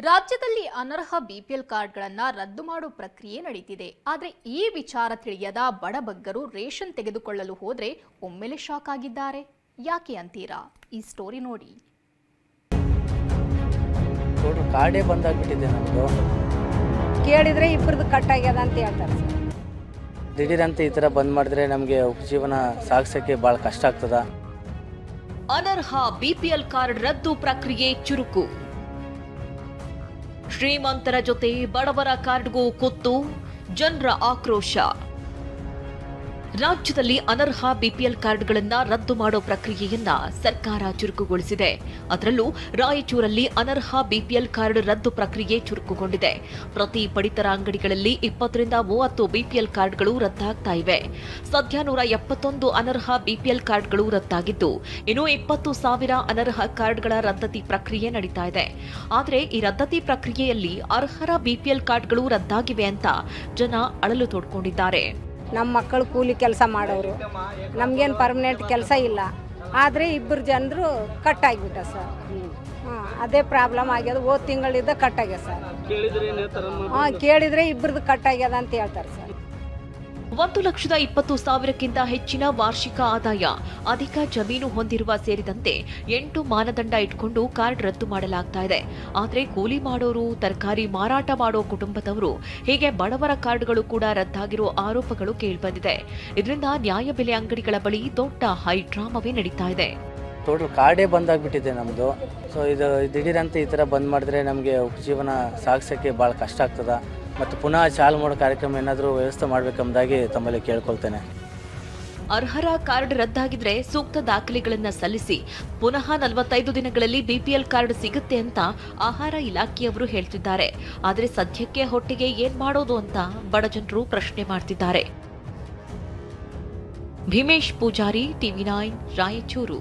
ರಾಜ್ಯದಲ್ಲಿ ಅನರ್ಹ ಬಿಪಿಎಲ್ ಕಾರ್ಡ್ಗಳನ್ನು ರದ್ದು ಮಾಡುವ ಪ್ರಕ್ರಿಯೆ ನಡೆಯುತ್ತಿದೆ. ಆದರೆ ಈ ವಿಚಾರ ತಿಳಿಯದ ಬಡಬಗ್ಗರು ರೇಷನ್ ತೆಗೆದುಕೊಳ್ಳಲು ಹೋದರೆ ಒಮ್ಮೆಲೆ ಶಾಕ್ ಆಗಿದ್ದಾರೆ. ಯಾಕೆ ಅಂತೀರಾ? ಈ ಸ್ಟೋರಿ ನೋಡಿ. ಕಾರ್ಡೇ ಬಂದಾಗ್ಬಿಟ್ಟಿದೆ. ನಮ್ಮದು ಕೇಳಿದ್ರೆ ಇಬ್ಬರದು ಕಟ್ ಆಗ್ಯದ ಅಂತ ಹೇಳ್ತಾರೆ. ದಿಢೀರಂತೆ ಈ ಥರ ಬಂದ್ ಮಾಡಿದ್ರೆ ನಮಗೆ ಉಪಜೀವನ ಸಾಗಿಸೋಕ್ಕೆ ಭಾಳ ಕಷ್ಟ ಆಗ್ತದ. ಅನರ್ಹ ಬಿಪಿಎಲ್ ಕಾರ್ಡ್ ರದ್ದು ಪ್ರಕ್ರಿಯೆ ಚುರುಕು. ಶ್ರೀಮಂತರ ಜೊತೆ ಬಡವರ ಕಾರ್ಡ್ಗೂ ಕುತ್ತು, ಜನರ ಆಕ್ರೋಶ. ರಾಜ್ಯದಲ್ಲಿ ಅನರ್ಹ ಬಿಪಿಎಲ್ ಕಾರ್ಡ್ಗಳನ್ನ ರದ್ದು ಮಾಡೋ ಪ್ರಕ್ರಿಯೆಯನ್ನ ಸರ್ಕಾರ ಚುರುಕುಗೊಳಿಸಿದೆ. ಅದರಲ್ಲೂ ರಾಯಚೂರಲ್ಲಿ ಅನರ್ಹ ಬಿಪಿಎಲ್ ಕಾರ್ಡ್ ರದ್ದು ಪ್ರಕ್ರಿಯೆ ಚುರುಕುಗೊಂಡಿದೆ. ಪ್ರತಿ ಪಡಿತರ ಅಂಗಡಿಗಳಲ್ಲಿ 20 ರಿಂದ 30 ಬಿಪಿಎಲ್ ಕಾರ್ಡ್ಗಳು ರದ್ದಾಗ್ತಾ ಇವೆ. ಸದ್ಯ 171 ಅನರ್ಹ ಬಿಪಿಎಲ್ ಕಾರ್ಡ್ಗಳು ರದ್ದಾಗಿದ್ದು, ಇನ್ನು 20,000 ಅನರ್ಹ ಕಾರ್ಡ್ಗಳ ರದ್ದತಿ ಪ್ರಕ್ರಿಯೆ ನಡೀತಾ ಇದೆ. ಆದರೆ ಈ ರದ್ದತಿ ಪ್ರಕ್ರಿಯೆಯಲ್ಲಿ ಅರ್ಹರ ಬಿಪಿಎಲ್ ಕಾರ್ಡ್ಗಳು ರದ್ದಾಗಿವೆ ಅಂತ ಜನ ಅಳಲು ತೋಡ್ಕೊಂಡಿದ್ದಾರೆ. ನಮ್ಮ ಮಕ್ಕಳು ಕೂಲಿ ಕೆಲಸ ಮಾಡೋರು, ನಮಗೇನು ಪರ್ಮನೆಂಟ್ ಕೆಲಸ ಇಲ್ಲ. ಆದರೆ ಇಬ್ಬರು ಜನರು ಕಟ್ ಆಗಿಬಿಟ್ಟ ಸರ್. ಅದೇ ಪ್ರಾಬ್ಲಮ್ ಆಗ್ಯದ. ಹೋದ ತಿಂಗಳಿಂದ ಕಟ್ ಆಗ್ಯದ ಸರ್. ಕೇಳಿದ್ರೆ ಇಬ್ಬರದು ಕಟ್ ಆಗ್ಯದ ಅಂತ ಹೇಳ್ತಾರೆ ಸರ್. 1,20,000ಕ್ಕಿಂತ ಹೆಚ್ಚಿನ ವಾರ್ಷಿಕ ಆದಾಯ, ಅಧಿಕ ಜಮೀನು ಹೊಂದಿರುವ ಸೇರಿದಂತೆ 8 ಮಾನದಂಡ ಇಟ್ಕೊಂಡು ಕಾರ್ಡ್ ರದ್ದು ಮಾಡಲಾಗ್ತಾ ಇದೆ. ಆದರೆ ಕೂಲಿ ಮಾಡೋರು, ತರಕಾರಿ ಮಾರಾಟ ಮಾಡೋ ಕುಟುಂಬದವರು, ಹೀಗೆ ಬಡವರ ಕಾರ್ಡ್ಗಳು ಕೂಡ ರದ್ದಾಗಿರೋ ಆರೋಪಗಳು ಕೇಳಿಬಂದಿದೆ. ಇದರಿಂದ ನ್ಯಾಯಬೆಲೆ ಅಂಗಡಿಗಳ ಬಳಿ ದೊಡ್ಡ ಹೈಡ್ರಾಮವೇ ನಡೀತಾ ಇದೆ. ಟೋಟಲ್ ಕಾರ್ಡೇ ಬಂದಾಗ್ಬಿಟ್ಟಿದೆ ನಮ್ಮದು. ಸೊ ಇದು ದಿಢೀರಂತೆ ಈ ಥರ ಬಂದ್ ಮಾಡಿದ್ರೆ ನಮಗೆ ಉಪಜೀವನ ಸಾಗಿಸೋಕ್ಕೆ ಭಾಳ ಕಷ್ಟ ಆಗ್ತದ. ಮತ್ತು ಪುನಃ ಚಾಲು ಮಾಡೋ ಕಾರ್ಯಕ್ರಮ ಏನಾದರೂ ವ್ಯವಸ್ಥೆ ಮಾಡಬೇಕೆಂಬುದಾಗಿ ತಮ್ಮಲ್ಲಿ ಕೇಳ್ಕೊಳ್ತೇನೆ. ಅರ್ಹರ ಕಾರ್ಡ್ ರದ್ದಾಗಿದ್ರೆ ಸೂಕ್ತ ದಾಖಲೆಗಳನ್ನು ಸಲ್ಲಿಸಿ ಪುನಃ 45 ದಿನಗಳಲ್ಲಿ ಬಿಪಿಎಲ್ ಕಾರ್ಡ್ ಸಿಗುತ್ತೆ ಅಂತ ಆಹಾರ ಇಲಾಖೆಯವರು ಹೇಳ್ತಿದ್ದಾರೆ. ಆದರೆ ಸದ್ಯಕ್ಕೆ ಹೊಟ್ಟೆಗೆ ಏನ್ ಮಾಡೋದು ಅಂತ ಬಡಜನರು ಪ್ರಶ್ನೆ ಮಾಡ್ತಿದ್ದಾರೆ. ಭೀಮೇಶ್ ಪೂಜಾರಿ, TV9 ರಾಯಚೂರು.